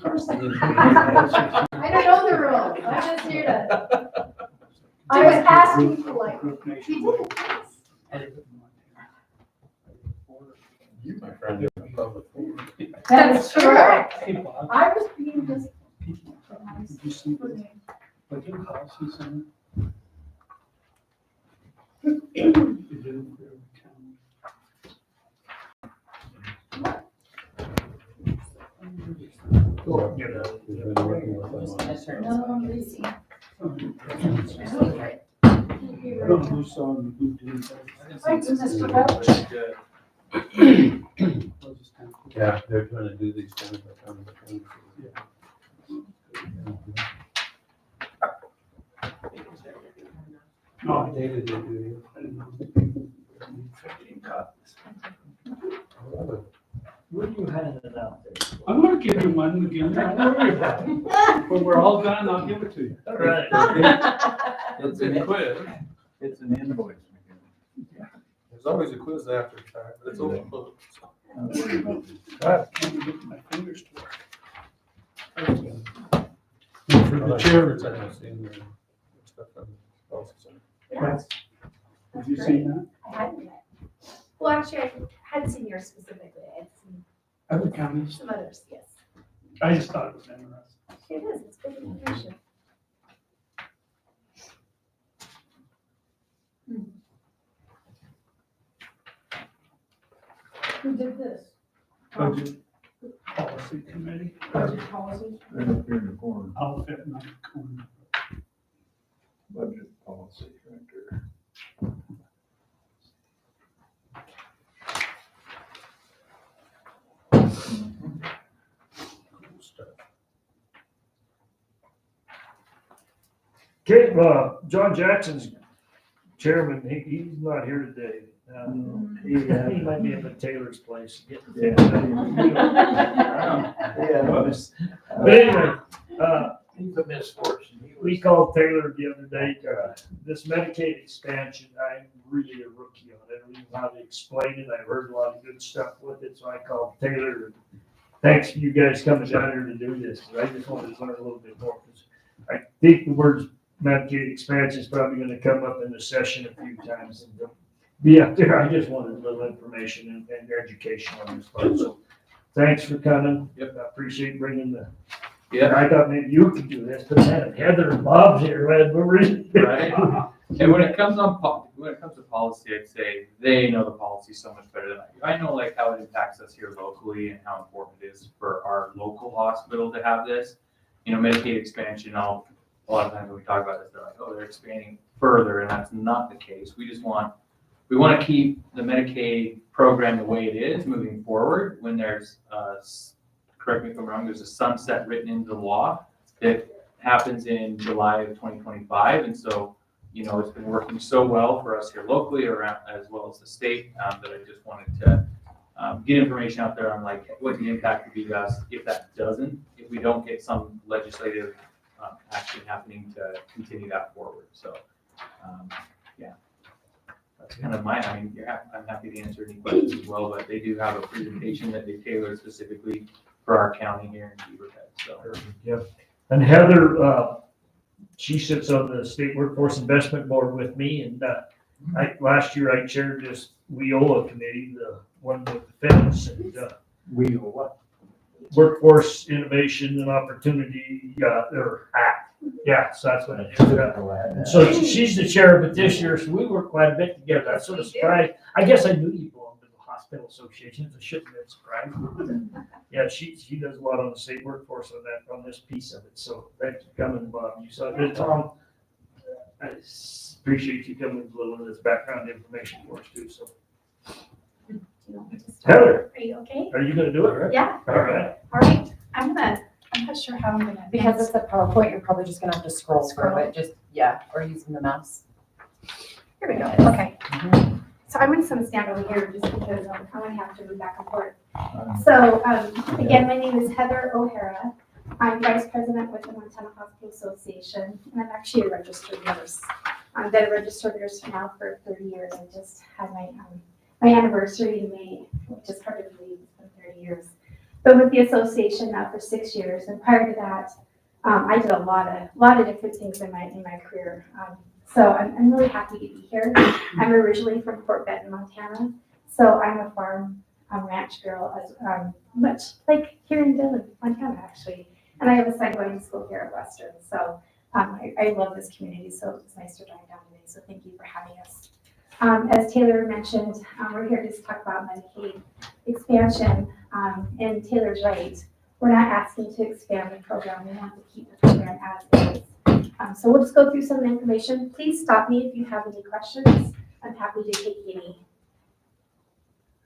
course. I don't know the rules. I'm just here to. I was asking politely. You did, yes. You, my friend, are a public forum. That's correct. Hey, Bob, I was being just. did you see this? Like your house is in? It didn't for every town. Cool. We've been working with them on it. No, Lucy. I don't know who saw and who didn't. Thanks, Mr. Welch. Yeah, they're trying to do these things. No, They did do I didn't know. 15 copies. What are you handing out there? I'm gonna give you one again. Don't worry about it. When we're all done, I'll give it to you. All right. It's a quiz. It's an invoice. There's always a quiz after time, but it's open book. I can't get my fingers to work. And for the chair, it's I've seen the stuff on the policy center. Yes. have you seen that? I hadn't yet. Well, actually, I hadn't seen yours specifically. I'd seen Other counties? some others, yes. I just thought it was interesting. It is, it's good information. Who did this? Budget Policy Committee. Budget policy? Right up here in the corner, I'll fit in my corner. budget policy right there. Cool stuff. Okay, John Jackson's chairman, he's not here today. He might be up at Taylor's place getting things done. Yeah. But anyway, He's a misfortune. we called Taylor the other day, this Medicaid expansion, I'm really a rookie on it. I don't even know how to explain it. I've heard a lot of good stuff with it, so I called Taylor. Thanks for you guys coming down here to do this, 'cause I just wanted to learn a little bit more. 'Cause I think the words Medicaid expansion is probably gonna come up in the session a few times. And yeah, I just wanted a little information and education on this part, so thanks for coming. Yep. I appreciate bringing the, Yeah, I thought maybe you could do this, but man, Heather and Bob's here, man, we're really. Right. And when it comes to policy, I'd say they know the policy so much better than I do. I know like how it impacts us here locally and how important it is for our local hospital to have this. You know, Medicaid expansion, a lot of times when we talk about this, they're like, oh, they're expanding further, and that's not the case. We want to keep the Medicaid program the way it is moving forward. When there's, correct me if I'm wrong, there's a sunset written into the law that happens in July of 2025. And so, you know, it's been working so well for us here locally around as well as the state that I just wanted to get information out there on like what the impact would be to us if we don't get some legislative action happening to continue that forward. So, yeah, that's kind of I'm happy to answer any questions as well, but they do have a presentation that they tailored specifically for our county here in Beaverhead. So, Yep. And Heather, she sits on the State Workforce Investment Board with me, and last year I chaired this WIOLA committee, the one with the fence, and We what? Workforce Innovation and Opportunity, or Act. Yeah, so that's what it is. And so she's the chair of it this year, so we work quite a bit together. I'm sort of surprised. I guess I knew you belonged to the hospital association, so I shouldn't have been surprised. Yeah, she does a lot on the state workforce on this piece of it, so thanks for coming, Bob. You saw it, Tom. I appreciate you coming with a little of this background information for us too, so. Heather, Are you okay? are you gonna do it, right? Yeah, All right. all right. I'm not sure how I'm gonna. Because it's a PowerPoint, you're probably just gonna have to scroll through Scroll. it, just, yeah, or using the mouse. Here we go, okay. So I'm gonna stand over here just because I'm gonna have to move back and forth. So, again, my name is Heather O'Hara. I'm Vice President with the Montana Hospital Association, and I'm actually a registered nurse. I've been a registered nurse now for 30 years. I just had my anniversary in May, which is hard to believe, it's been 30 years. Been with the association now for 6 years, and prior to that, I did a lot of different things in my career. So I'm really happy to be here. I'm originally from Fort Benton, Montana, so I'm a farm ranch girl, as much like here in Dillon, Montana, actually. And I have a son going to school here at Western, so I love this community. So it's nice to drive down today. So thank you for having us. As Taylor mentioned, we're here to talk about Medicaid expansion, and Taylor's right. We're not asking to expand the program. We want to keep the program as is. So we'll just go through some information. Please stop me if you have any questions. I'm happy to take any.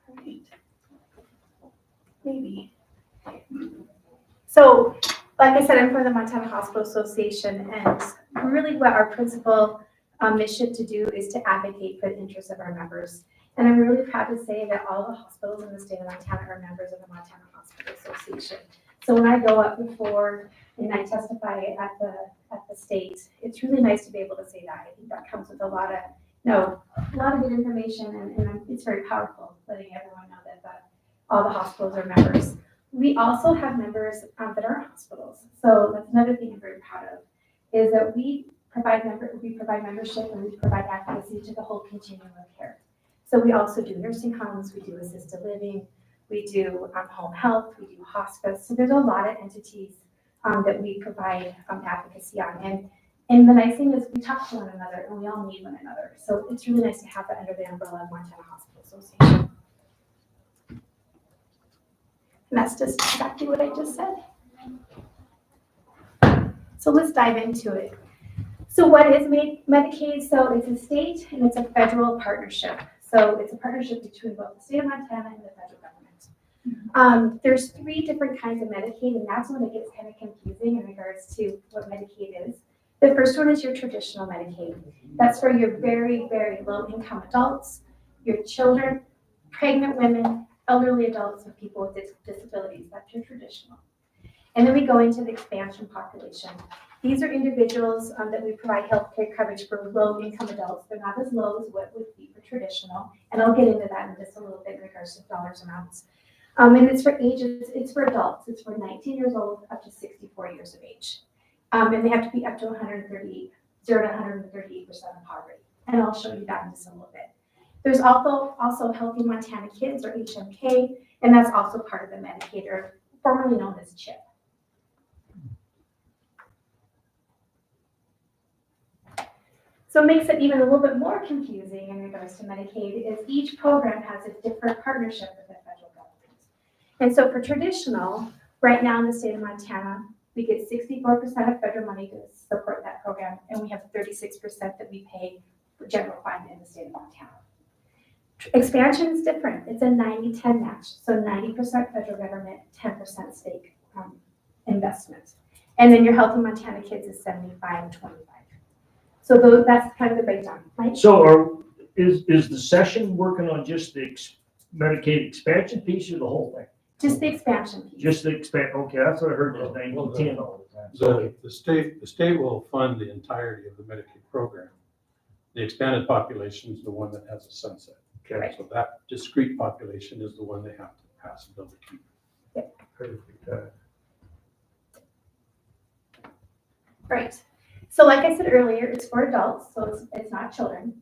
All right. Maybe. So, like I said, I'm from the Montana Hospital Association, and really what our principal mission to do is to advocate for the interests of our members. And I'm really proud to say that all the hospitals in the state of Montana are members of the Montana Hospital Association. So when I go up before and I testify at the state, it's really nice to be able to say that. I think that comes with a lot of good information, and it's very powerful, letting everyone know that all the hospitals are members. We also have members that are hospitals. So that's another thing I'm very proud of, is that we provide membership and we provide advocacy to the whole continuum of care. So we also do nursing homes, we do assisted living, we do home health, we do hospice. So there's a lot of entities that we provide advocacy on. And the nice thing is we talk to one another and we all need one another. So it's really nice to have that under the umbrella of Montana Hospital Association. And that's just exactly what I just said. So let's dive into it. So what is Medicaid? So it's a state and it's a federal partnership. So it's a partnership between both the state of Montana and the federal government. There's 3 different kinds of Medicaid, and that's when it gets kind of confusing in regards to what Medicaid is. The first one is your traditional Medicaid. That's for your very, very low income adults, your children, pregnant women, elderly adults, and people with disabilities. That's your traditional. And then we go into the expansion population. These are individuals that we provide health care coverage for low-income adults. They're not as low as what would be for traditional, and I'll get into that in just a little bit in regards to dollars amounts. And it's for ages, it's for adults. It's for 19 years old up to 64 years of age. And they have to be up to 0 to 138% of poverty. And I'll show you that in just a little bit. There's also Healthy Montana Kids, or HMK, and that's also part of the Medicaid, or formerly known as CHIP. So it makes it even a little bit more confusing in regards to Medicaid, is each program has a different partnership with the federal government. And so for traditional, right now in the state of Montana, we get 64% of federal money to support that program, and we have 36% that we pay for general fund in the state of Montana. Expansion is different. It's a 90-10 match. So 90% federal government, 10% state investment. And then your Healthy Montana Kids is 75-25. So that's kind of the breakdown, right? So is the session working on just the Medicaid expansion piece or the whole thing? Just the expansion piece. Just the okay, that's what I heard, just 90-10 all the time. So the state will fund the entirety of the Medicaid program. The expanded population is the one that has a sunset. Okay. So that discrete population is the one they have to pass a bill to keep. Perfect. Right. So like I said earlier, it's for adults, so it's not children.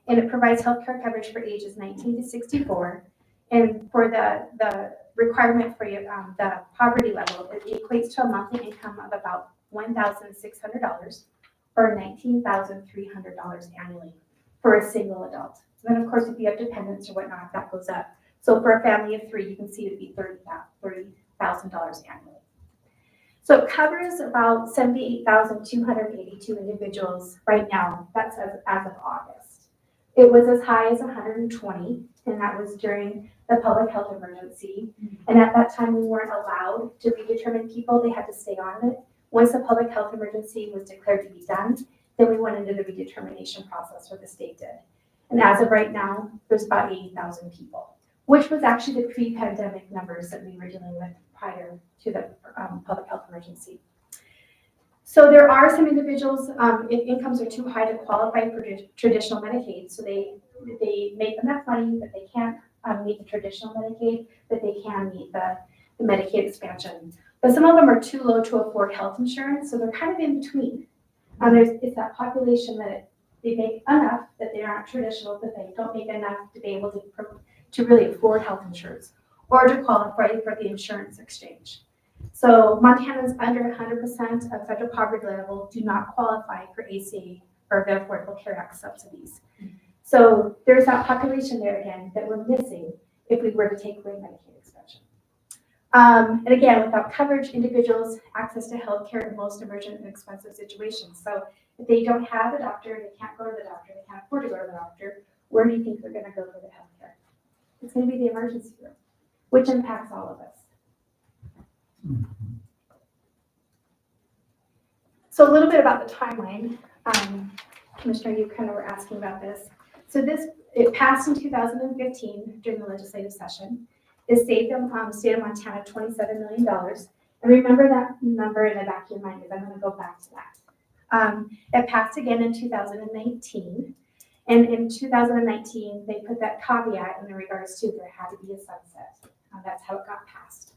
And it provides healthcare coverage for ages 19 to 64. And for the requirement for the poverty level, it equates to a monthly income of about $1,600 or $19,300 annually for a single adult. So then of course, if you have dependents or whatnot, that goes up. So for a family of 3, you can see it would be $30,000 annually. So it covers about 78,282 individuals right now. That's as of August. It was as high as 120, and that was during the public health emergency. And at that time, we weren't allowed to redetermine people. They had to stay on it. Once the public health emergency was declared to be done, then we went into the redetermination process, or the state did. And as of right now, there's about 80,000 people, which was actually the pre-pandemic numbers that we were dealing with prior to the public health emergency. So there are some individuals, if incomes are too high to qualify for traditional Medicaid, so they make enough money that they can't meet the traditional Medicaid, but they can meet the the Medicaid expansion. But some of them are too low to afford health insurance, so they're kind of in between. It's that population that they make enough that they aren't traditional, but they don't make enough to be able to really afford health insurance or to qualify for the insurance exchange. So Montana's under 100% of federal poverty level do not qualify for ACA or the Affordable Care Act subsidies. So there's that population there again that we're missing if we were to take away Medicaid expansion. And again, without coverage, individuals access to healthcare in most emergent and expensive situations. So if they don't have a doctor, they can't go to the doctor, they can't afford to go to the doctor, where do you think they're gonna go for the healthcare? It's gonna be the emergency room, which impacts all of us. So a little bit about the timeline. Commissioner, you kind of were asking about this. So it passed in 2015 during the legislative session. It saved the state of Montana $27 million. And remember that number in the back of your mind, because I'm going to go back to that. It passed again in 2019. And in 2019, they put that caveat in regards to there had to be a sunset. That's how it got passed.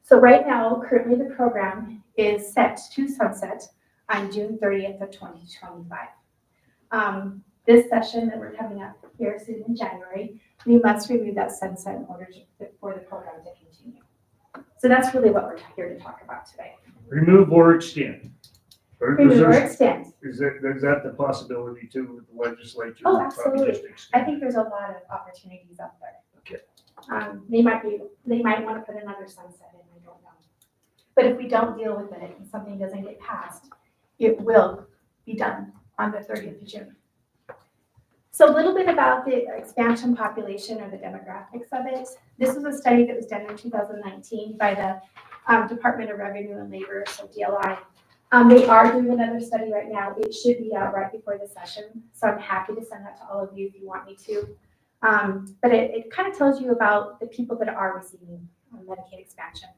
So right now, currently the program is set to sunset on June 30th of 2025. This session that we're coming up here soon in January, we must remove that sunset in order for the program to continue. So that's really what we're here to talk about today. Remove or extend. Remove or extend. Is that the possibility too with the legislature? Oh, Probably absolutely. just extend. I think there's a lot of opportunities out there. Okay. They might want to put another sunset in, I don't know. But if we don't deal with it and something doesn't get passed, it will be done on the 30th of June. So a little bit about the expansion population or the demographics of it. This was a study that was done in 2019 by the Department of Revenue and Labor, so DLI. They are doing another study right now. It should be out right before the session. So I'm happy to send that to all of you if you want me to. But it kind of tells you about the people that are receiving Medicaid expansion.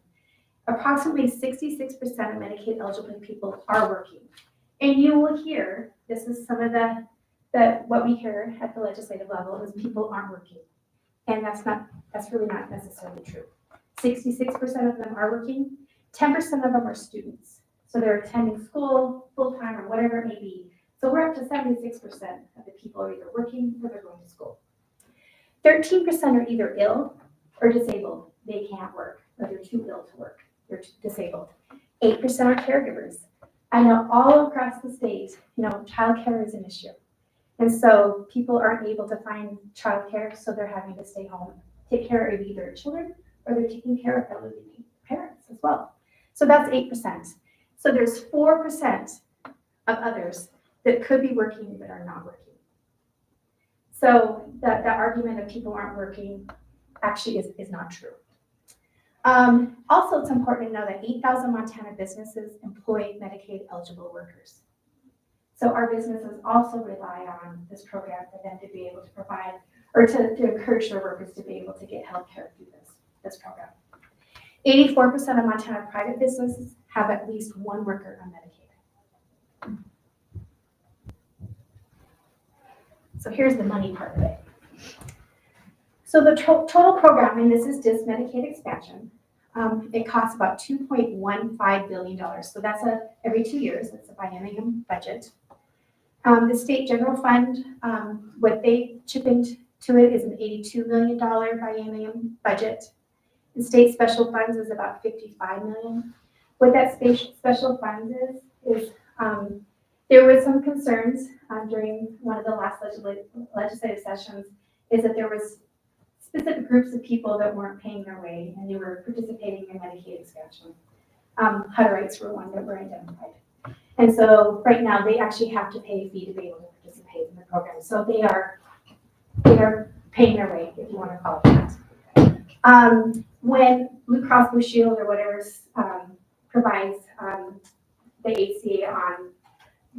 Approximately 66% of Medicaid eligible people are working. And you will hear, this is some of what we hear at the legislative level is people aren't working. And that's really not necessarily true. 66% of them are working, 10% of them are students. So they're attending school full-time or whatever it may be. So we're up to 76% of the people are either working or they're going to school. 13% are either ill or disabled. They can't work, or they're too ill to work. They're disabled. 8% are caregivers. I know all across the state, childcare is an issue. And so people aren't able to find childcare, so they're having to stay home, take care of either children or they're taking care of elderly parents as well. So that's 8%. So there's 4% of others that could be working but are not working. So the argument of people aren't working actually is not true. Also, it's important to know that 8,000 Montana businesses employ Medicaid eligible workers. So our businesses also rely on this program for them to be able to provide or to encourage their workers to be able to get health care through this program. 84% of Montana private businesses have at least one worker on Medicaid. So here's the money part of it. So the total program, and this is just Medicaid expansion, it costs about $2.15 billion. So that's every 2 years, it's a biennium budget. The state general fund, what they chip into it is an $82 million biennium budget. The state special funds is about $55 million. What that special funds is there was some concerns during one of the last legislative sessions is that there was specific groups of people that weren't paying their way and they were participating in Medicaid expansion. Hutterites were one that were identified. And so right now they actually have to pay a fee to be able to participate in the program. So they are paying their way, if you want to call it that. When Blue Cross Blue Shield or whatever provides the ACA on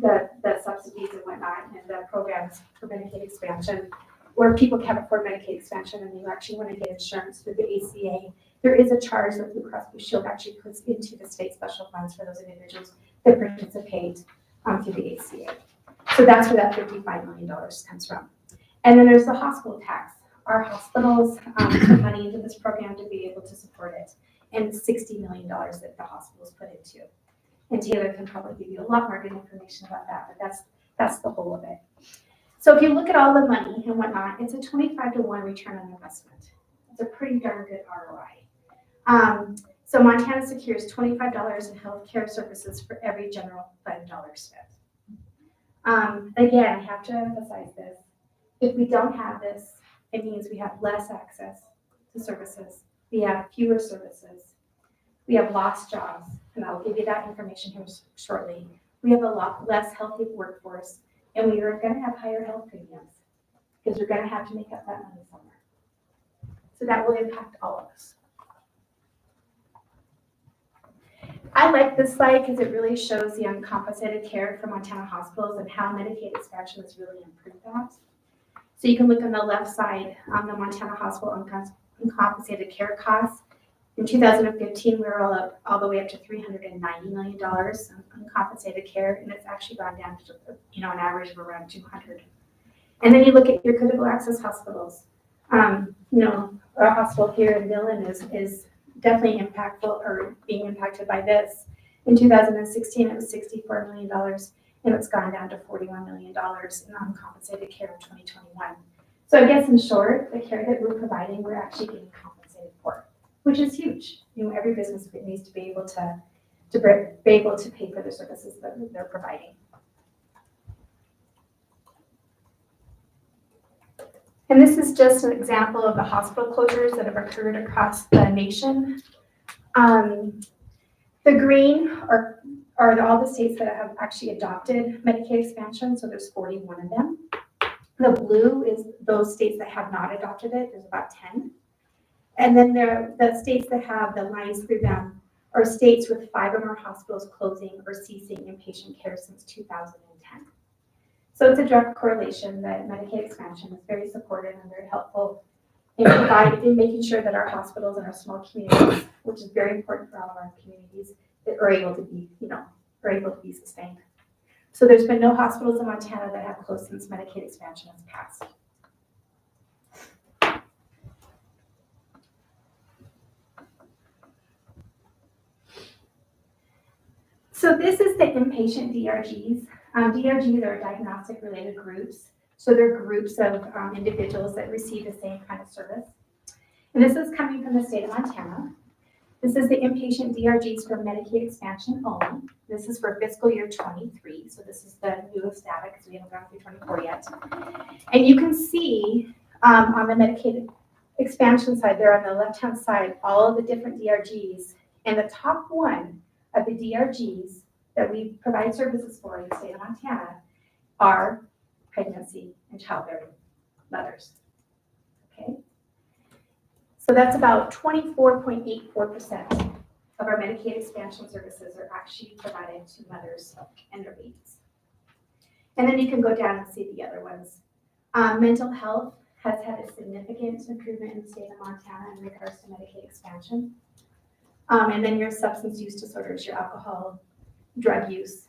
the subsidies and whatnot and the programs for Medicaid expansion, where people can't afford Medicaid expansion and you actually want to get insurance through the ACA, there is a charge that Blue Cross Blue Shield actually puts into the state special funds for those individuals that participate through the ACA. So that's where that $55 million comes from. And then there's the hospital tax. Our hospitals put money into this program to be able to support it. and $60 million that the hospitals put into. And Taylor can probably give you a lot more good information about that, but that's the whole of it. So if you look at all the money and whatnot, it's a 25-to-1 return on investment. It's a pretty darn good ROI. So Montana secures $25 in healthcare services for every general fund dollar spent. Again, I have to emphasize this. If we don't have this, it means we have less access to services. We have fewer services. We have lost jobs, and I'll give you that information here shortly. We have a lot less healthy workforce, and we are going to have higher health premiums because we're going to have to make up that money somewhere. So that will impact all of us. I like this slide because it really shows the uncompensated care for Montana hospitals and how Medicaid expansion has really improved that. So you can look on the left side, the Montana hospital uncompensated care costs. In 2015, we were all the way up to $390 million on uncompensated care, and it's actually gone down to an average of around 200. And then you look at your critical access hospitals. Our hospital here in Dillon is definitely impactful or being impacted by this. In 2016, it was $64 million, and it's gone down to $41 million in uncompensated care in 2021. So I guess in short, the care that we're providing, we're actually getting compensated for, which is huge. Every business needs to be able to be able to pay for the services that they're providing. And this is just an example of the hospital closures that have occurred across the nation. The green are all the states that have actually adopted Medicaid expansion, so there's 41 of them. The blue is those states that have not adopted it, there's about 10. And then the states that have the lines through them are states with 5 or more hospitals closing or ceasing inpatient care since 2010. So it's a direct correlation that Medicaid expansion is very supportive and very helpful in making sure that our hospitals and our small communities, which is very important for all of our communities, that are able to be sustained. So there's been no hospitals in Montana that have closed since Medicaid expansion has passed. So this is the inpatient DRGs. DRGs are diagnostic related groups. So they're groups of individuals that receive the same kind of service. And this is coming from the state of Montana. This is the inpatient DRGs for Medicaid expansion only. This is for fiscal year 23. So this is the newest data because we haven't gone through 24 yet. And you can see on the Medicaid expansion side there on the left-hand side, all of the different DRGs. And the top one of the DRGs that we provide services for in the state of Montana are pregnancy and childbearing mothers. Okay, so that's about 24.84% of our Medicaid expansion services are actually provided to mothers and their babies. And then you can go down and see the other ones. Mental health has had a significant improvement in the state of Montana in regards to Medicaid expansion. And then your substance use disorders, your alcohol, drug use,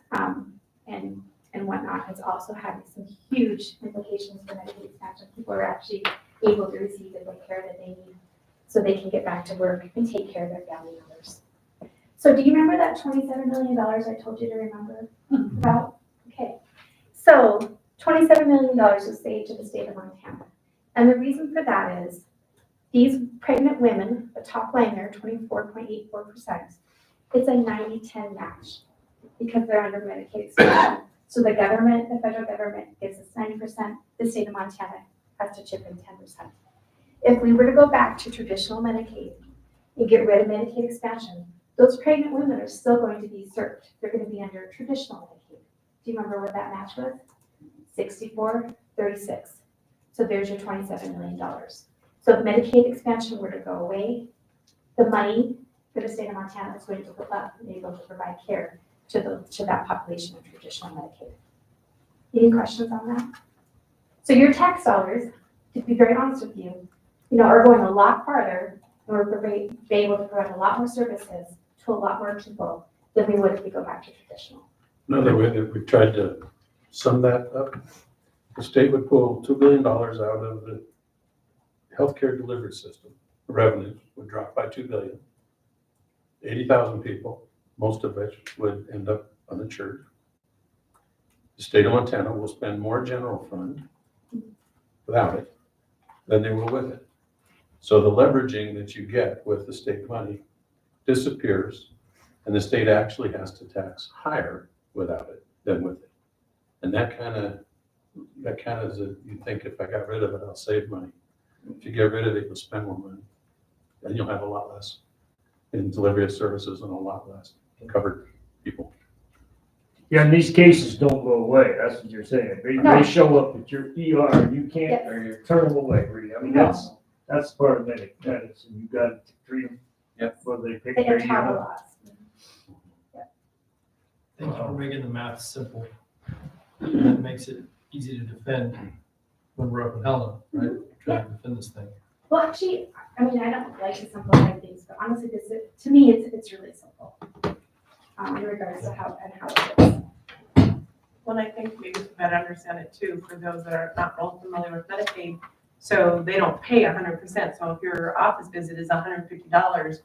and whatnot has also had some huge implications for Medicaid expansion. People are actually able to receive the care that they need so they can get back to work and take care of their family members. So do you remember that $27 million I told you to remember about? Okay, so $27 million was saved to the state of Montana. And the reason for that is these pregnant women, the top line there, 24.84%, it's a 90-10 match because they're under Medicaid expansion. So the government, the federal government gives us 90%, the state of Montana has to chip in 10%. If we were to go back to traditional Medicaid and get rid of Medicaid expansion, those pregnant women are still going to be served. They're going to be under traditional Medicaid. Do you remember what that match was? 64-36. So there's your $27 million. So if Medicaid expansion were to go away, the money for the state of Montana is going to go up and be able to provide care to that population of traditional Medicaid. Any questions on that? So your tax dollars, to be very honest with you, are going a lot farther and we're be able to provide a lot more services to a lot more people than we would if we go back to traditional. Another way that we tried to sum that up, the state would pull $2 billion out of the healthcare delivery system. The revenues would drop by $2 billion. 80,000 people, most of which would end up uninsured. The state of Montana will spend more general fund without it than they will with it. So the leveraging that you get with the state money disappears, and the state actually has to tax higher without it than with it. And that kind of is, you think if I got rid of it, I'll save money. If you get rid of it, you'll spend more money. And you'll have a lot less in delivery of services and a lot less covered people. Yeah, and these cases don't go away, that's what you're saying. No. They show up at your ER, and you can't Yes. turn them away, really. I mean, No. that's part of medicine, you gotta treat them. Yep. Whether they pick They their don't have a ER. lot. Thank you for making the math simple. And that makes it easy to defend when we're up in Helena, right? Trying to defend this thing. Well, actually, I mean, I don't like to simplify things, but honestly, to me, it's really simple. In regards to how it is. Well, I think maybe to better understand it too, for those that are not real familiar with Medicaid, so they don't pay 100%. So if your office visit is $150,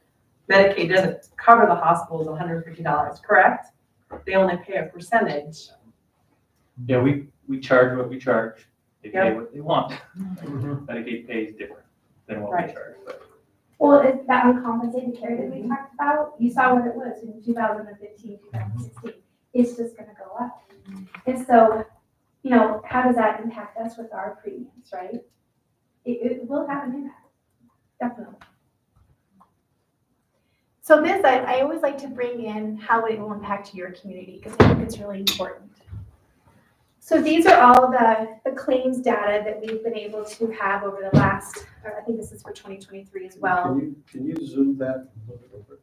Medicaid doesn't cover the hospital's $150, correct? They only pay a percentage. Yeah, we charge what we charge. They pay Yep. what they want. Medicaid pays different than what we Right. charge, but. Well, it's that uncompensated care that we talked about, you saw what it was in 2015, 2016. It's just gonna go up. And so, how does that impact us with our premiums, right? It will have an impact, definitely. So this, I always like to bring in how it will impact your community, because I think it's really important. So these are all the claims data that we've been able to have over the last, I think this is for 2023 as well. Can you zoom that?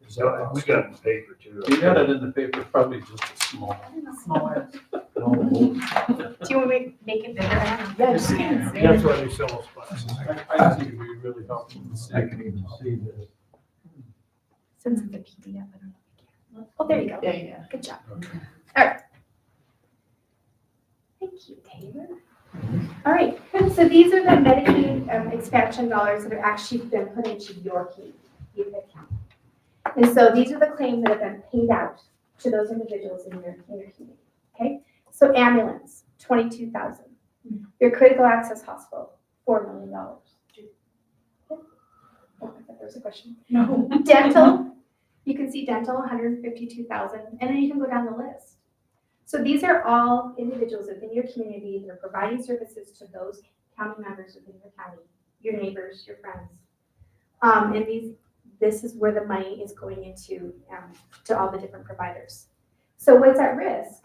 Is that So, we possible? got it in the paper too. You got it in the paper, probably just a small. Smaller. Do you want me to make it bigger? Yeah, just so you can see. That's why they sell us glasses. I think it'd be really helpful to see. I can even see this. Since it's a PDF, I don't know. Oh, there you go. Yeah. Good job. All right. Thank you, Taylor. All right, so these are the Medicaid expansion dollars that have actually been put into your Beaverhead County. And so these are the claims that have been paid out to those individuals in your community, okay? So ambulance, $22,000. Your critical access hospital, $4 million. Oh, I thought there was a question. No. Dental, you can see dental, $152,000, and then you can go down the list. So these are all individuals within your community that are providing services to those county members within your county, your neighbors, your friends. And this is where the money is going into to all the different providers. So what's at risk?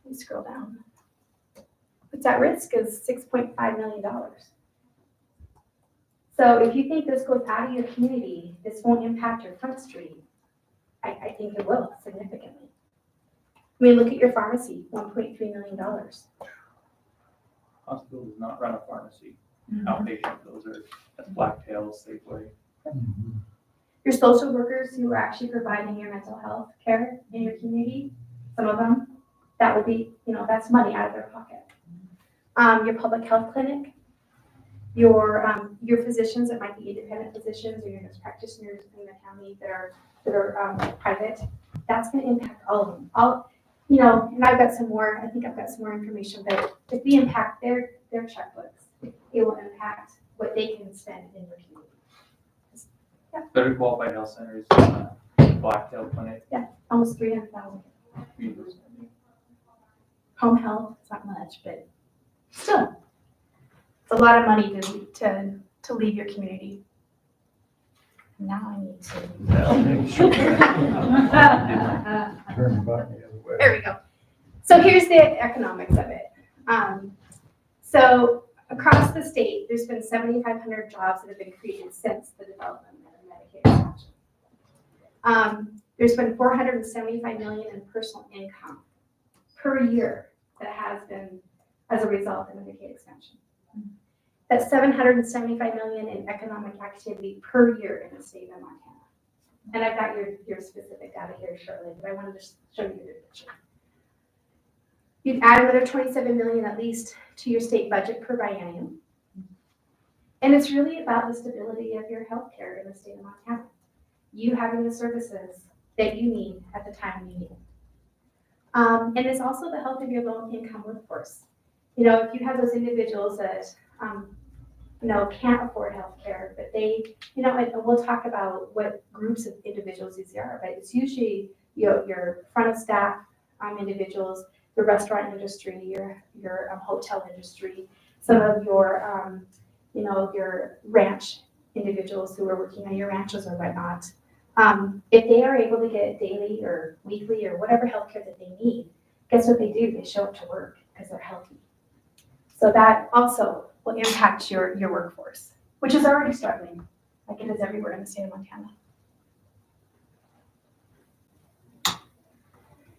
Let me scroll down. What's at risk is $6.5 million. So if you think this goes out of your community, this won't impact your front street, I think it will significantly. I mean, look at your pharmacy, $1.3 million. Hospital does not run a pharmacy. Outpatient, those are that's Blacktail, Safeway. Your social workers who are actually providing your mental health care in your community, some of them, that will be, that's money out of their pocket. Your public health clinic, your physicians, that might be independent physicians or your nurse practitioners in the county that are private, that's going to impact all of them. And I've got some more, I think I've got some more information, but if we impact their checkbooks, it will impact what they can spend in your community. Better Qualified Health Centers, Blacktail Clinic. Almost 300,000. University. Home health, it's not much, but still, it's a lot of money to leave your community. Now I need to. Turn the button the other way. There we go. So here's the economics of it. So across the state, there's been 7,500 jobs that have been created since the development of Medicaid expansion. There's been $475 million in personal income per year that has been as a result of Medicaid expansion. That's $775 million in economic activity per year in the state of Montana. And I've got your specific data here shortly, but I wanted to show you the big picture. You'd add another $27 million at least to your state budget per biennium. And it's really about the stability of your healthcare in the state of Montana. you having the services that you need at the time you need it. And it's also the health of your low-income workforce. You know, if you have those individuals that, you know, can't afford healthcare, but they, you know, and we'll talk about what groups of individuals these are, but it's usually your front of staff individuals, the restaurant industry, your hotel industry, some of your, you know, your ranch individuals who are working on your ranches or whatnot. If they are able to get daily or weekly or whatever healthcare that they need, guess what they do? They show up to work because they're healthy. So that also will impact your workforce, which is already struggling, like it is everywhere in the state of Montana.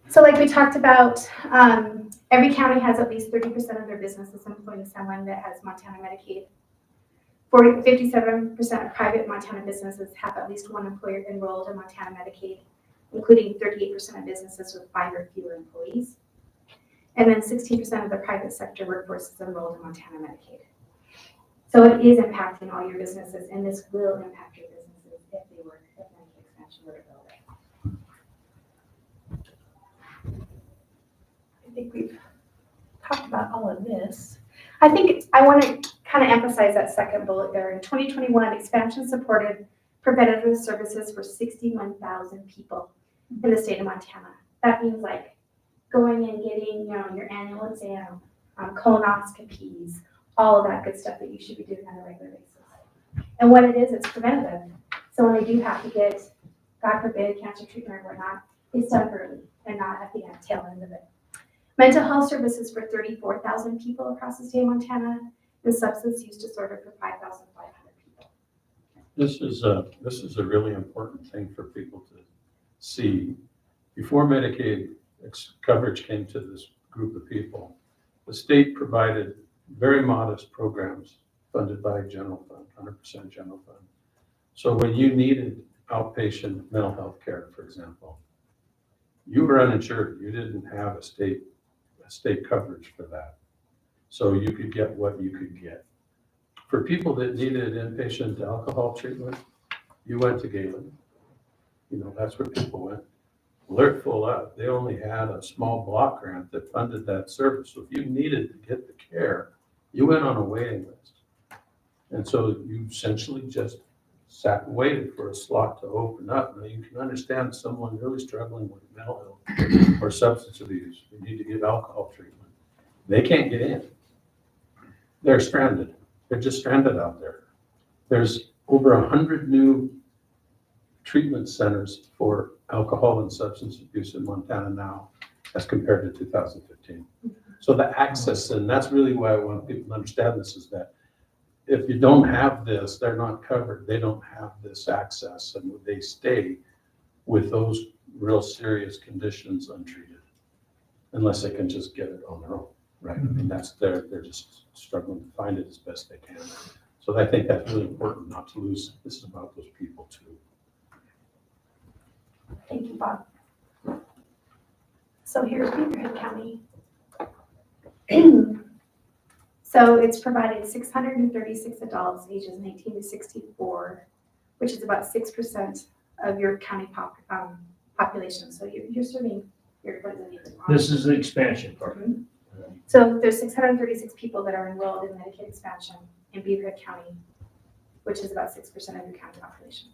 So like we talked about, every county has at least 30% of their businesses employing someone that has Montana Medicaid. 57% of private Montana businesses have at least one employer enrolled in Montana Medicaid, including 38% of businesses with 5 or fewer employees. And then 16% of the private sector workforce is enrolled in Montana Medicaid. So it is impacting all your businesses, and this will impact your businesses if they work, if Medicaid expansion were to go away. I think we've talked about all of this. I think I want to kind of emphasize that second bullet there. In 2021, expansion supported preventative services for 61,000 people in the state of Montana. That means like going and getting, you know, your annual exam, colonoscopies, all of that good stuff that you should be doing on a regular basis. And what it is, it's preventative. So when they do have to get, God forbid, cancer treatment or whatnot, it's done early and not at the tail end of it. Mental health services for 34,000 people across the state of Montana, and substance use disorder for 5,500 people. This is a really important thing for people to see. Before Medicaid coverage came to this group of people, the state provided very modest programs funded by general fund, 100% general fund. So when you needed outpatient mental health care, for example, you were uninsured. You didn't have a state coverage for that. So you could get what you could get. For people that needed inpatient alcohol treatment, you went to Galen. You know, that's where people went. Well, they're full up. They only had a small block grant that funded that service. So if you needed to get the care, you went on a waiting list. And so you essentially just sat and waited for a slot to open up. Now you can understand someone really struggling with mental health or substance abuse. You need to get alcohol treatment. They can't get in. They're stranded. They're just stranded out there. There's over 100 new treatment centers for alcohol and substance abuse in Montana now as compared to 2015. So the access, and that's really why I want people to understand this, is that if you don't have this, they're not covered. They don't have this access, and they stay with those real serious conditions untreated, unless they can just get it on their own, right? I mean, they're just struggling to find it as best they can. So I think that's really important not to lose. This is about those people too. Thank you, Bob. So here's Beaverhead County. So it's provided 636 adults ages 18 to 64, which is about 6% of your county population. So you're serving your neighbors. This is the expansion part. So there's 636 people that are enrolled in Medicaid expansion in Beaverhead County, which is about 6% of your county population.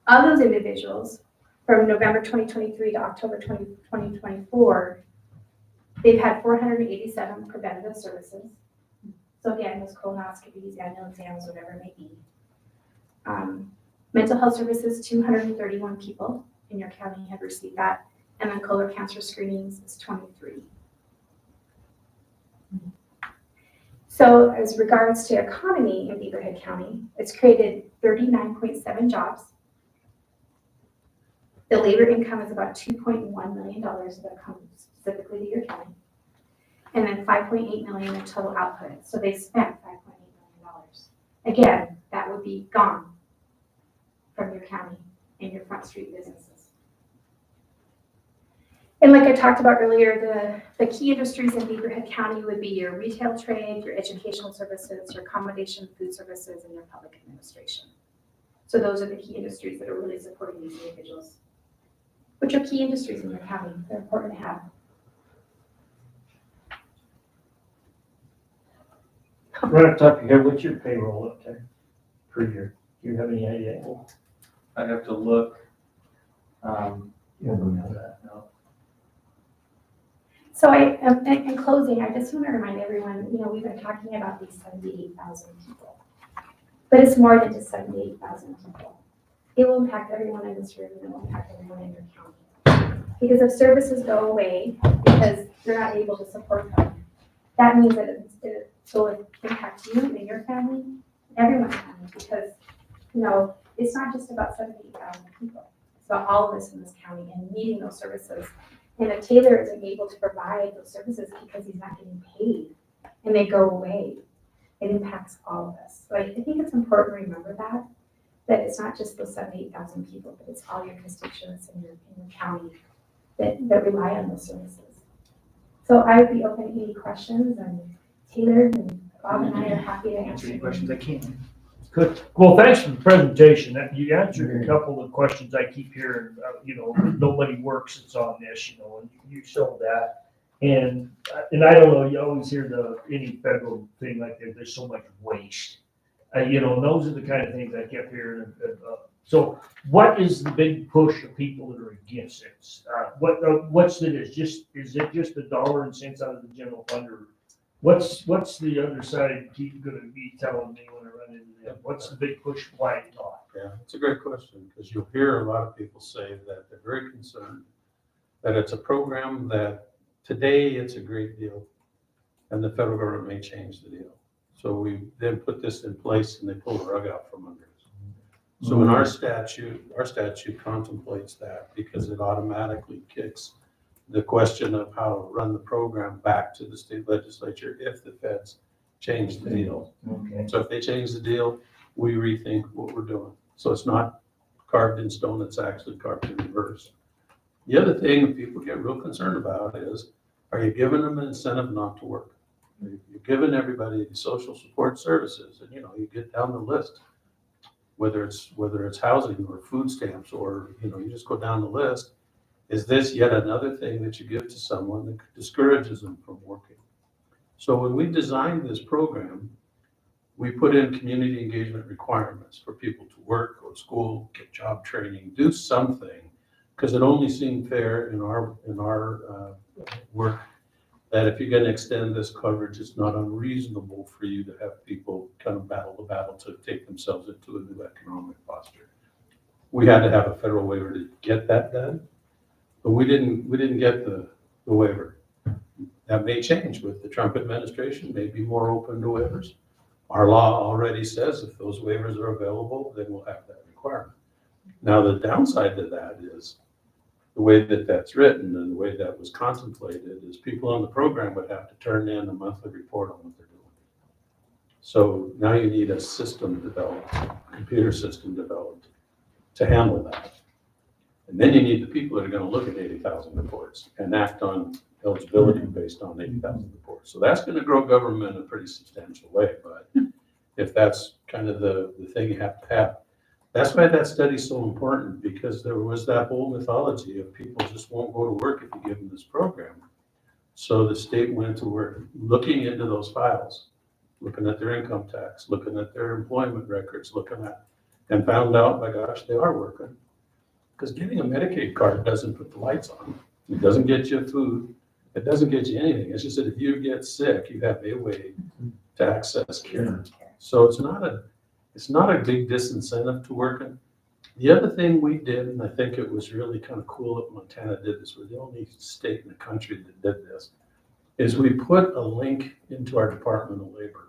Of those individuals, from November 2023 to October 2024, they've had 487 preventative services. So again, those colonoscopies, annual exams, whatever it may be. Mental health services, 231 people in your county have received that. And then colon cancer screenings is 23. So as regards to economy in Beaverhead County, it's created 39.7 jobs. The labor income is about $2.1 million that comes specifically to your county. And then $5.8 million in total output. So they spent $5.8 million. Again, that would be gone from your county and your front street businesses. And like I talked about earlier, the key industries in Beaverhead County would be your retail trade, your educational services, your accommodation, food services, and your public administration. So those are the key industries that are really supporting these individuals. Which are key industries in your county, they're important to have. Right up top of your head, what's your payroll up there per year? Do you have any idea? I'd have to look. You don't know that. No. So in closing, I just want to remind everyone, we've been talking about these 78,000 people. But it's more than just 78,000 people. It will impact everyone in this room, and it will impact everyone in your county. Because if services go away because you're not able to support them, that means that it will impact you and your family, everyone's family, because, it's not just about 78,000 people. It's about all of us in this county and needing those services. And if Taylor isn't able to provide those services because he's not getting paid and they go away, it impacts all of us. So I think it's important to remember that it's not just those 78,000 people, but it's all your constituents in your county that rely on those services. So I would be open to any questions, and Taylor and Bob and I are happy to answer Any questions I can. Good. Well, thanks for the presentation. You answered a couple of questions I keep hearing, nobody works that's on this, and you showed that. And I don't know, you always hear any federal thing like that, there's so much waste. And those are the kind of things I kept hearing. So what is the big push of people that are against it? What's it? Is it just the dollar and cents out of the general fund, or what's the other side keep gonna be telling me when I run into them? What's the big push? Why not? Yeah, it's a great question, because you'll hear a lot of people say that they're very concerned that it's a program that today it's a great deal, and the federal government may change the deal. So we then put this in place and they pull the rug out from under us. So in our statute contemplates that, because it automatically kicks the question of how to run the program back to the state legislature if the feds change the deal. Okay. So if they change the deal, we rethink what we're doing. So it's not carved in stone, it's actually carved in reverse. The other thing that people get real concerned about is, are you giving them an incentive not to work? You're giving everybody the social support services, and you get down the list, whether it's housing or food stamps, or you just go down the list. Is this yet another thing that you give to someone that discourages them from working? So when we designed this program, we put in community engagement requirements for people to work, go to school, get job training, do something, because it only seemed fair in our work that if you're going to extend this coverage, it's not unreasonable for you to have people kind of battle the battle to take themselves into a new economic posture. We had to have a federal waiver to get that done, but we didn't get the waiver. That may change with the Trump administration, may be more open to waivers. Our law already says if those waivers are available, then we'll have that requirement. Now, the downside to that is the way that that's written and the way that was contemplated is people on the program would have to turn in a monthly report on what they're doing. So now you need a system developed, a computer system developed to handle that. And then you need the people that are going to look at 80,000 reports and act on eligibility based on 80,000 reports. So that's going to grow government in a pretty substantial way. But if that's kind of the thing you have to have, that's why that study's so important, because there was that whole mythology of people just won't go to work if you give them this program. So the state went to work looking into those files, looking at their income tax, looking at their employment records, and found out, my gosh, they are working. Because getting a Medicaid card doesn't put the lights on. It doesn't get you food. It doesn't get you anything. It's just that if you get sick, you have a way to access care. So it's not a big disincentive to working. The other thing we did, and I think it was really kind of cool that Montana did this, we're the only state in the country that did this, is we put a link into our Department of Labor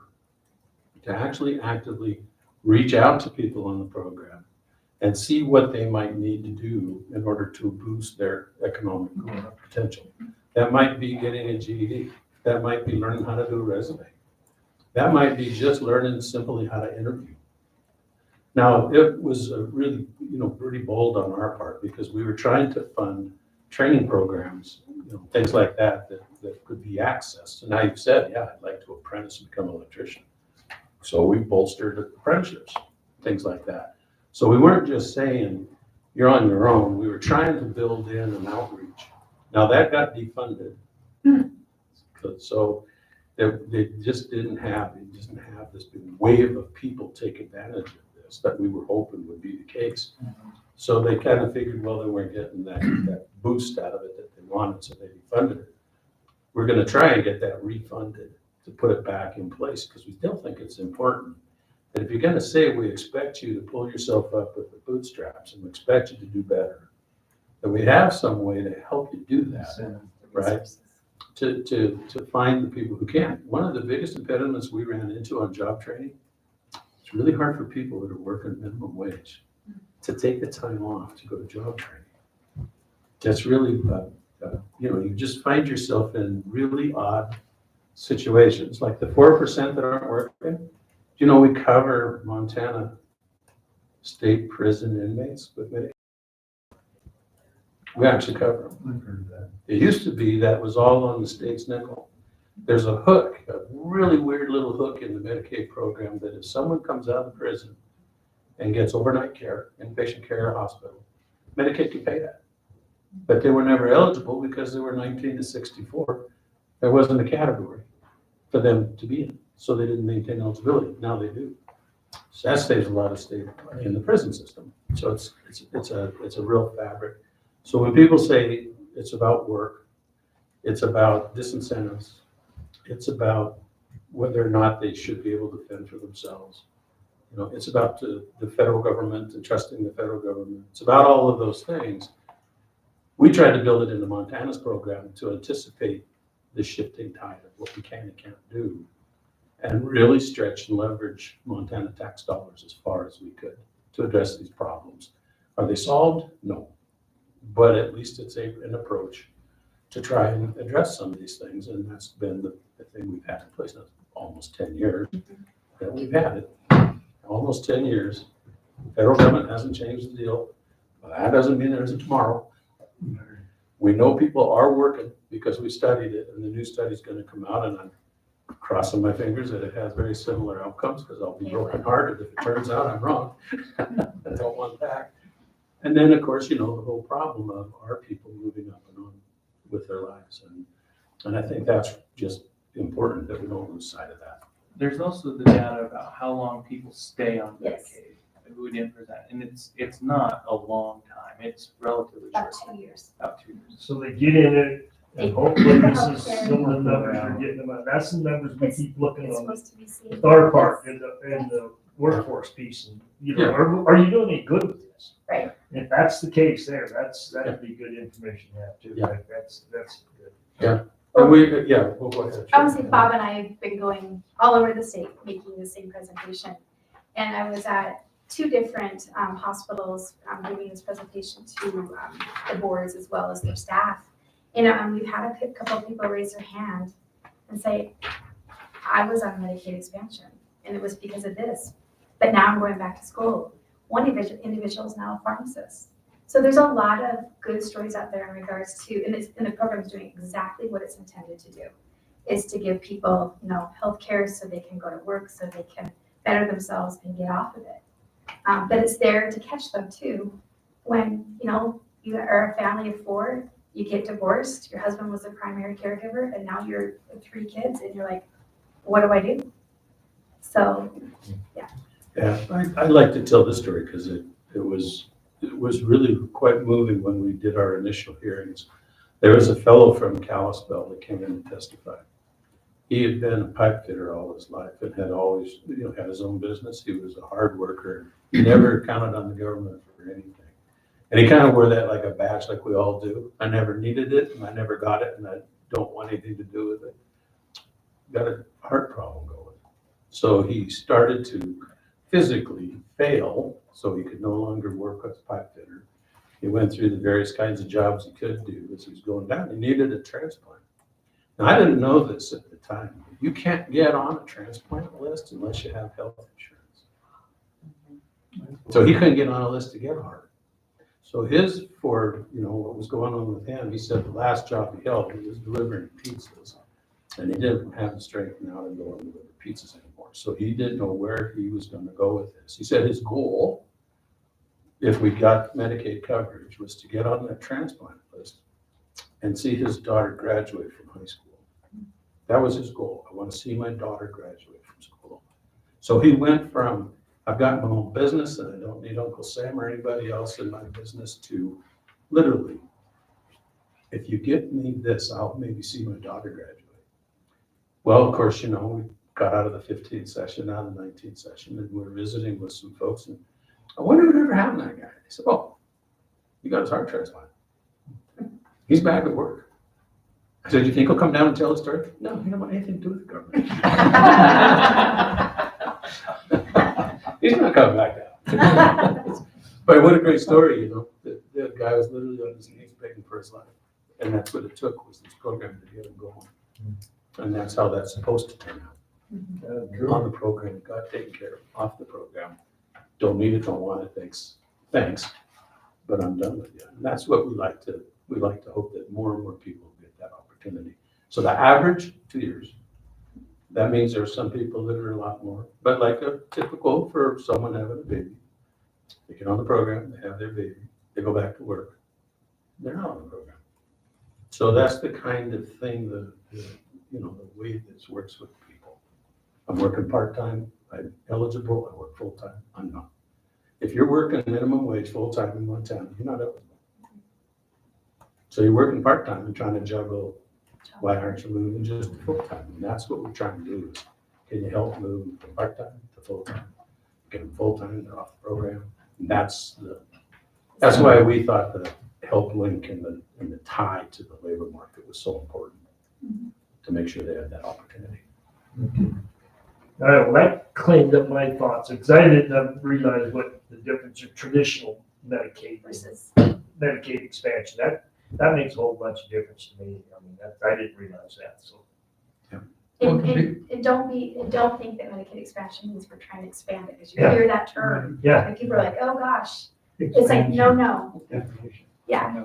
to actually actively reach out to people on the program and see what they might need to do in order to boost their economic potential. That might be getting a GED. That might be learning how to do a resume. That might be just learning simply how to interview. Now, it was really, pretty bold on our part, because we were trying to fund training programs, things like that could be accessed. And now you've said, yeah, I'd like to apprentice and become an electrician. So we bolstered apprenticeships, things like that. So we weren't just saying, you're on your own. We were trying to build in an outreach. Now that got defunded. So they just didn't have this big wave of people take advantage of this that we were hoping would be the case. So they kind of figured, well, they weren't getting that boost out of it that they wanted, so they defunded it. We're gonna try and get that refunded to put it back in place, because we still think it's important. That if you're gonna say, we expect you to pull yourself up with the bootstraps and we expect you to do better, that we have some way to help you do that, right? To find the people who can. One of the biggest impediments we ran into on job training, it's really hard for people that are working minimum wage to take the time off to go to job training. That's really, you just find yourself in really odd situations, like the 4% that aren't working. We cover Montana state prison inmates with Medicaid. We actually cover them. I've heard of that. It used to be that was all on the state's nickel. There's a hook, a really weird little hook in the Medicaid program that if someone comes out of prison and gets overnight care, inpatient care or hospital, Medicaid can pay that. But they were never eligible because they were 19 to 64. There wasn't a category for them to be in, so they didn't maintain eligibility. Now they do. So that saves a lot of state money in the prison system. So it's a real fabric. So when people say it's about work, it's about disincentives, it's about whether or not they should be able to fend for themselves. It's about the federal government and trusting the federal government. It's about all of those things. We tried to build it into Montana's program to anticipate the shifting tide of what we can and can't do, and really stretch and leverage Montana tax dollars as far as we could to address these problems. Are they solved? No. But at least it's an approach to try and address some of these things, and that's been the thing we've had in place now, almost 10 years that we've had it. Almost 10 years. Federal government hasn't changed the deal. Well, that doesn't mean there isn't tomorrow. We know people are working because we studied it, and the new study's going to come out, and I'm crossing my fingers that it has very similar outcomes, because I'll be broken hearted if it turns out I'm wrong. I don't want that. And then, of course, the whole problem of our people moving up and on with their lives. And I think that's just important that we don't lose sight of that. There's also the data about how long people stay on Yes. Medicaid. We didn't present, and it's not a long time. It's relatively About short. 2 years. About 2 years. So they get in it, They- and hopefully this Healthcare. is some of the numbers you're getting them at. That's the numbers we keep looking It's on, supposed to be seen. the our part in the workforce piece. And, are you doing any good with this? Right. If that's the case there, that'd be good information to have too. Yeah. Like, that's good. And we'll go ahead. I would say Bob and I have been going all over the state making the same presentation. And I was at 2 different hospitals giving this presentation to the boards as well as their staff. And we've had a couple of people raise their hand and say, I was on Medicaid expansion and it was because of this, but now I'm going back to school. One individual is now a pharmacist. So there's a lot of good stories out there in regards to, and the program is doing exactly what it's intended to do, is to give people, healthcare so they can go to work, so they can better themselves and get off of it. But it's there to catch them too. When, you are a family of 4, you get divorced, your husband was the primary caregiver, and now you're with 3 kids, and you're like, what do I do? So, yeah. Yeah, I like to tell this story because it was really quite moving when we did our initial hearings. There was a fellow from Kalispell that came in to testify. He had been a pipe fitter all his life and had always, had his own business. He was a hard worker. He never counted on the government for anything. And he kind of wore that like a badge, like we all do. I never needed it, and I never got it, and I don't want anything to do with it. Got a heart problem going. So he started to physically fail, so he could no longer work as a pipe fitter. He went through the various kinds of jobs he could do as he was going down. He needed a transplant. Now, I didn't know this at the time. You can't get on a transplant list unless you have health insurance. So he couldn't get on a list to get a heart. So what was going on with him, he said the last job he held, he was delivering pizzas. And he didn't have the strength now to go and deliver pizzas anymore. So he didn't know where he was going to go with this. He said his goal if we got Medicaid coverage, was to get on that transplant list and see his daughter graduate from high school. That was his goal. I want to see my daughter graduate from school. So he went from, I've got my own business and I don't need Uncle Sam or anybody else in my business, to literally, if you get me this, I'll maybe see my daughter graduate. Well, of course, we got out of the 15th session, now the 19th session, and we're visiting with some folks, and I wonder what ever happened to that guy. They said, oh, he got his heart transplant. He's back at work. I said, you think he'll come down and tell his story? No, he don't want anything to do with the government. He's not coming back down. But what a great story, The guy was literally on his knees begging for his life. And that's what it took, was this program to get him going. And that's how that's supposed to turn out. On the program, it got taken care of, off the program. Don't need it, don't want it, thanks, but I'm done with you. And that's what we like to hope that more and more people get that opportunity. So the average, 2 years. That means there are some people that are a lot more, but like a typical for someone having a baby, they get on the program, they have their baby, they go back to work, they're not on the program. So that's the kind of thing, the way this works with people. I'm working part-time, I'm eligible, I work full-time, I'm not. If you're working minimum wage full-time in Montana, you're not eligible. So you're working part-time and trying to juggle, why aren't you moving just to full-time? And that's what we're trying to do is, can you help move from part-time to full-time? Get them full-time, they're off the program. And that's why we thought the help link and the tie to the labor market was so important, to make sure they had that opportunity. All right, well, that cleaned up my thoughts, because I didn't realize what the difference of traditional Medicaid Versus, Medicaid expansion. That makes a whole bunch of difference to me. I mean, I didn't realize that, so. and don't think that Medicaid expansion means we're trying to expand it, because you Yeah. hear that term, Yeah. and people are like, oh gosh, it's like, no. Yeah,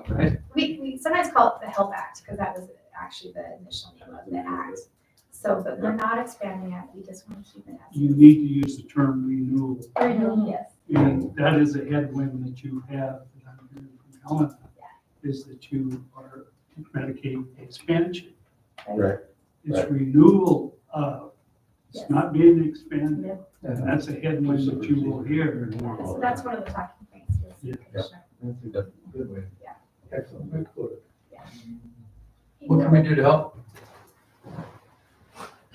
we sometimes call it the HELP Act, because that was actually the initial name of the act. So, but we're not expanding it, we just want to keep it as. You need to use the term renewal. Renewal, yes. And that is a headwind that you have, that I'm hearing from Helena, is that you are Medicaid expansion. Right. It's Right. renewal of, Yes. it's not being expanded. Yep. And that's a headwind that you will hear. So that's one of the talking points. Yeah. That's a good way. Yeah. Excellent, good quote. What can we do to help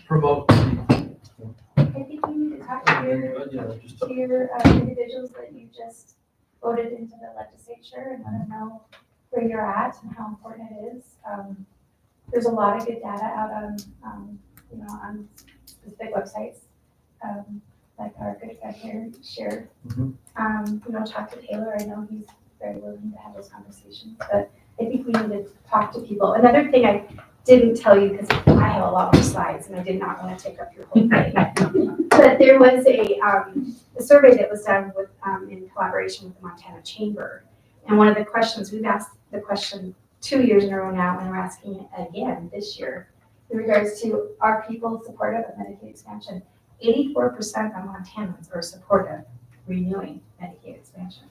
promote the, I think you need to talk to your individuals that you just voted into the legislature and let them know where you're at and how important it is. There's a lot of good data out on specific websites, like our good guy here shared. Talk to Taylor. I know he's very willing to have those conversations, but I think we need to talk to people. Another thing I didn't tell you, because I have a lot more slides and I did not want to take up your whole thing. But there was a survey that was done with in collaboration with the Montana Chamber. And one of the questions, we've asked the question 2 years in a row now, and we're asking it again this year, in regards to, are people supportive of Medicaid expansion? 84% of Montanans are supportive of renewing Medicaid expansion.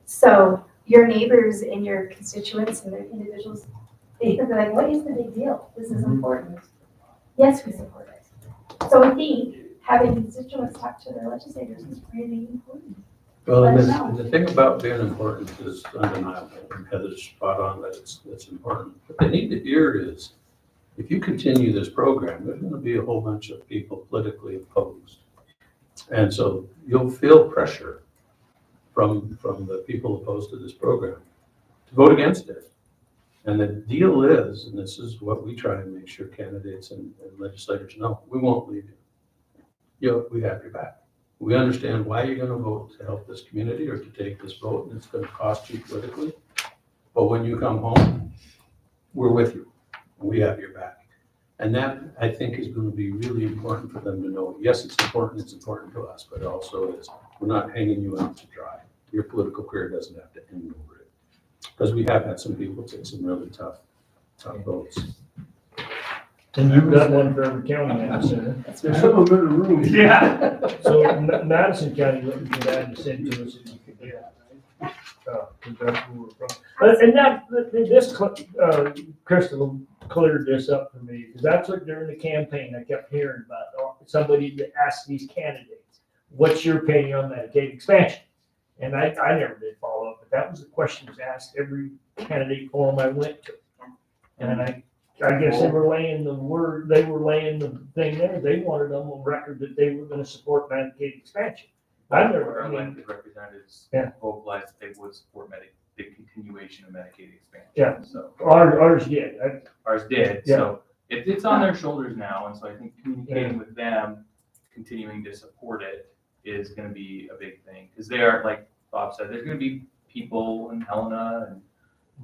So your neighbors and your constituents and the individuals, they're like, what is the big deal? This is important. Yes, we support it. So I think having constituents talk to their legislators is really important. Well, and Let us know. the thing about being important is undeniable, and Heather's spot on that it's important. What they need to hear is, if you continue this program, there's gonna be a whole bunch of people politically opposed. And so you'll feel pressure from the people opposed to this program to vote against it. And the deal is, and this is what we try and make sure candidates and legislators know, we won't leave you. We have your back. We understand why you're gonna vote to help this community or to take this vote, and it's gonna cost you politically. But when you come home, we're with you. We have your back. And that, I think, is gonna be really important for them to know. Yes, it's important to us, but it also is, we're not hanging you out to dry. Your political career doesn't have to end over it. Because we have had some people take some really tough votes. And you've got one for every county, Madison. There's some of them in the room. Yeah. So Madison County, looking for that and send to us if you could do that. 'cause that's where we're from. And Crystal cleared this up for me, because that's what during the campaign, I kept hearing about, somebody that asked these candidates, what's your opinion on Medicaid expansion? And I never did follow up, but that was the question was asked every candidate forum I went to. And I guess they were laying the thing there, they wanted them on record that they were gonna support Medicaid expansion. Our elected representatives Yeah. vocalized that they would support the continuation of Medicaid expansion. Yeah. So Ours did, ours did, Yeah. so it's on their shoulders now, and so I think communicating with them, continuing to support it is gonna be a big thing. Cause they are, like Bob said, there's gonna be people in Helena and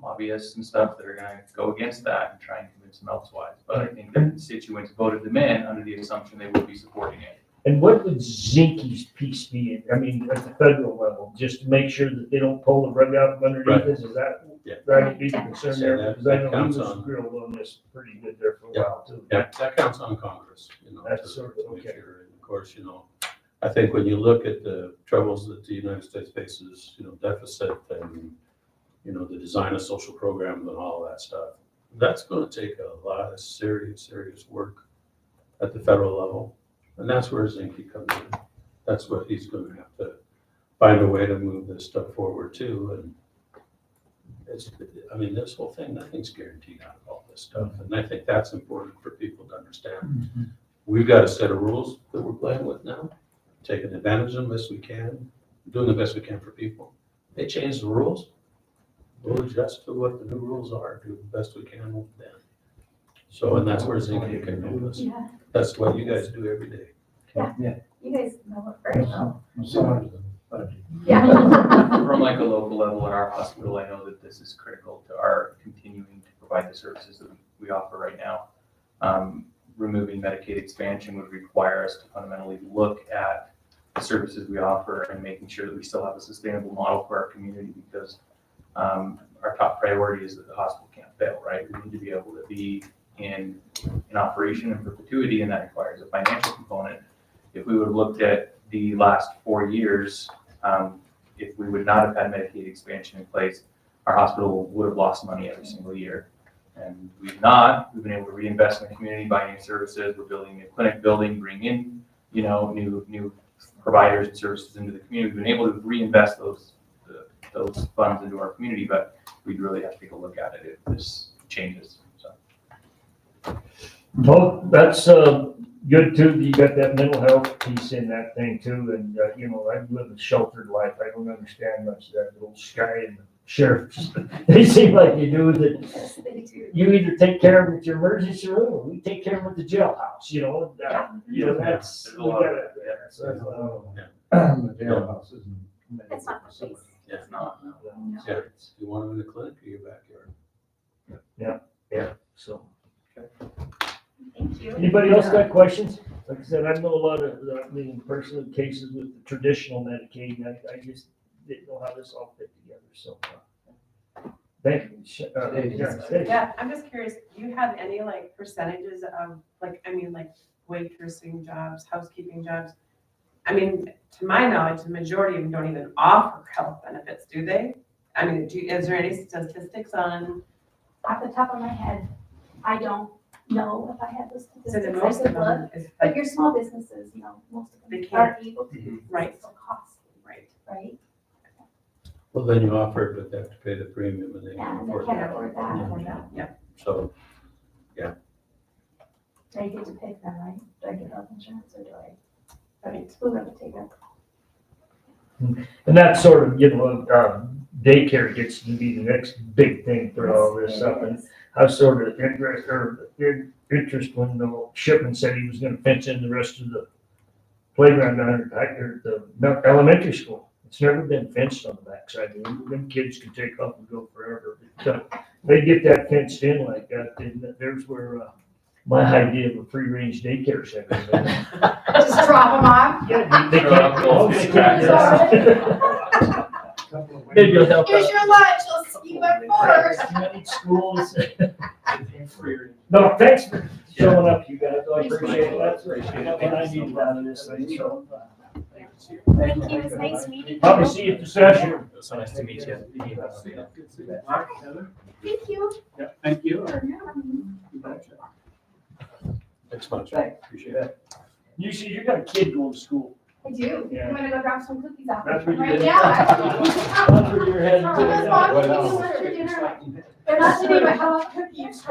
lobbyists and stuff that are gonna go against that and try and convince them elsewise. But I think their constituents voted them in under the assumption they would be supporting it. And what would Zinke's piece be, at the federal level, just to make sure that they don't pull the rug out from underneath Right. us, is that? Yeah. That would be the concern So there, that- because I that know he counts was on- grilled on this pretty good there for a Yeah. while too. Yeah, that counts on Congress, That's to sort of- make okay. sure. And of course, I think when you look at the troubles that the United States faces, deficit and, the design of social programs and all that stuff, that's gonna take a lot of serious work at the federal level. And that's where Zinke comes in. That's what he's gonna have to find a way to move this stuff forward too. And this whole thing, nothing's guaranteed out of all this stuff. And I think that's important for people to understand. We've got a set of rules that we're playing with now, taking advantage of them as we can, doing the best we can for people. They change the rules, we'll adjust to what the new rules are, do the best we can with them. So, and that's where Zinke can help us. Yeah, That's what you guys do every day. you guys know it very well. Sometimes the budget. Yeah. From like a local level at our hospital, I know that this is critical to our continuing to provide the services that we offer right now. Removing Medicaid expansion would require us to fundamentally look at the services we offer and making sure that we still have a sustainable model for our community, because our top priority is that the hospital can't fail, right? We need to be able to be in operation in perpetuity, and that requires a financial component. If we would have looked at the last 4 years, if we would not have had Medicaid expansion in place, our hospital would have lost money every single year. And we've been able to reinvest in the community, buy new services, we're building a new clinic building, bring in, new providers and services into the community. We've been able to reinvest those funds into our community, but we'd really have to take a look at it if this changes, so. Well, that's, good too, you got that mental health piece in that thing too, and, I live a sheltered life, I don't understand much of that little sky and the sheriffs. They seem like you do that, Yes, they do. you either take care of it at your emergency room, or we take care of it at the jailhouse, that's, There's a we lot of gotta, that, so that's, The jailhouse isn't. made It's not for the somebody. place. Yeah. It's not, no. No. Yeah, you want them in the clinic or your backyard? so. Thank you. Anybody else got questions? Like I said, I know a lot of, personal cases with the traditional Medicaid, and I just didn't know how this all fit together, so. Thank you. Yeah, I'm just curious, do you have any percentages of waitressing jobs, housekeeping jobs? To my knowledge, the majority of them don't even offer health benefits, do they? Is there any statistics on? Off the top of my head, I don't know if I have the So statistics. the most I of could look. them is But your small businesses, most of They them can't. are able to. Right. It's so costly, right. right? Well, then you offer it, but they have to pay the premium and they Yeah, can't and they afford can't that. afford that. Yeah. So, I get to pick them, right? Do I get health insurance or do I? Right. Who's going to take it? And that sort of, daycare gets to be the next big thing for all this stuff, and I was sort of interest when the Shipman said he was gonna fence in the rest of the playground down at the elementary school. It's never been fenced on the backside, them kids can take off and go forever. But, they get that fenced in like that, and there's where, my idea of a free-range daycare center. Just drop them off. Yeah, they Throw can't. out goals, they get can't- Couple of Maybe you'll help Here's out. your lunch, we'll see you at 4. Community schools. No, thanks for showing up, you guys. I appreciate it. That's what I needed out of this thing, so. Thank you, it was nice meeting you. Probably see you at the session. So nice to meet you. Thank you. Yeah, thank you. Thanks much. Appreciate it. You see, you got a kid going to school. I do. Yeah. I'm gonna go grab some cookies out. That's what you Right did. now. That's where your head. He goes, Mom, can you order dinner? They're not today, but how about cookies?